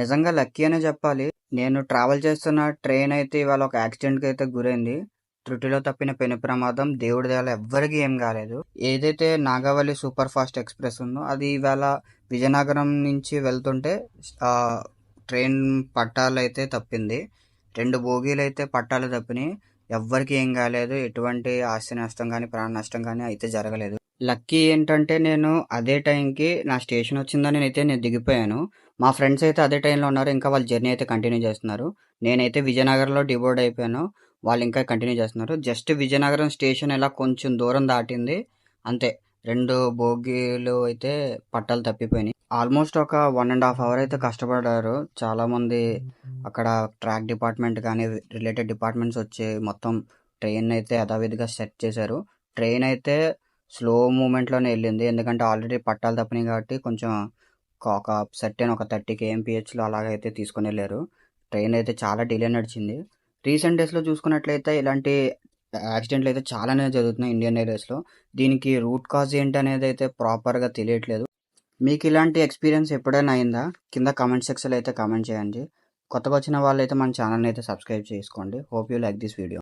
నిజంగా లక్కీ అనే చెప్పాలి. నేను ట్రావెల్ చేస్తున్న ట్రైన్ అయితే ఇవాళ ఒక యాక్సిడెంట్‌కి అయితే గురైంది. త్రుటిలో తప్పిన పెను ప్రమాదం. దేవుడి దయ వల్ల ఎవ్వరికీ ఏం కాలేదు. ఏదైతే నాగావళి సూపర్ ఫాస్ట్ ఎక్స్‌ప్రెస్ ఉందో అది ఇవాళ విజయనగరం నుంచి వెళ్తుంటే ఆహ్, ట్రైన్ పట్టాలైతే తప్పింది. 2 బోగీలైతే పట్టాలు తప్పినాయి. ఎవ్వరికీ ఏం కాలేదు. ఎటువంటి ఆస్తి నష్టం గానీ, ప్రాణ నష్టం గానీ అయితే జరగలేదు. లక్కీ ఏంటంటే నేను అదే టైంకి నా స్టేషన్ వచ్చిందని నేను దిగిపోయాను. మా ఫ్రెండ్స్ అయితే అదే టైంలో ఉన్నారు. ఇంకా వాళ్ళ జర్నీ అయితే కంటిన్యూ చేస్తున్నారు. నేనైతే విజయనగరంలో డిబోర్డ్ అయిపోయాను. వాళ్ళు ఇంకా కంటిన్యూ చేస్తున్నారు. జస్ట్ విజయనగరం స్టేషన్ ఇలా కొంచెం దూరం దాటింది. అంతే 2 బోగీలు అయితే పట్టాలు తప్పిపోయినాయి. ఆల్మోస్ట్ ఒక 1½ అవర్ అయితే కష్టపడ్డారు. చాలామంది అక్కడ ట్రాక్ డిపార్ట్మెంట్ కానీ రిలేటెడ్ డిపార్ట్మెంట్స్ వచ్చి మొత్తం ట్రైన్ అయితే యథావిధిగా సెట్ చేశారు. ట్రైన్ అయితే స్లో మూమెంట్లోనే వెళ్ళింది. ఎందుకంటే ఆల్రెడీ పట్టాలు తప్పినాయి కాబట్టి కొంచెం ఒక సర్టెన్ ఒక 30 kmphలో అలాగైతే తీసుకొని వెళ్ళారు. ట్రైన్ అయితే చాలా డిలే నడిచింది. రీసెంట్ డేస్లో చూసుకున్నట్లయితే ఇలాంటి యాక్సిడెంట్లు అయితే చాలానే జరుగుతున్నాయి ఇండియన్ రైల్వేస్లో. దీనికి రూట్ కాజ్ ఏంటి అనేది అయితే ప్రాపర్గా తెలియట్లేదు. మీకు ఇలాంటి ఎక్స్పీరియన్స్ ఎప్పుడైనా అయిందా? కింద కామెంట్ సెక్షన్లో అయితే కామెంట్ చేయండి. కొత్తగా వచ్చిన వాళ్ళైతే మన ఛానల్ని అయితే సబ్స్క్రైబ్ చేసుకోండి. Hope you like this video.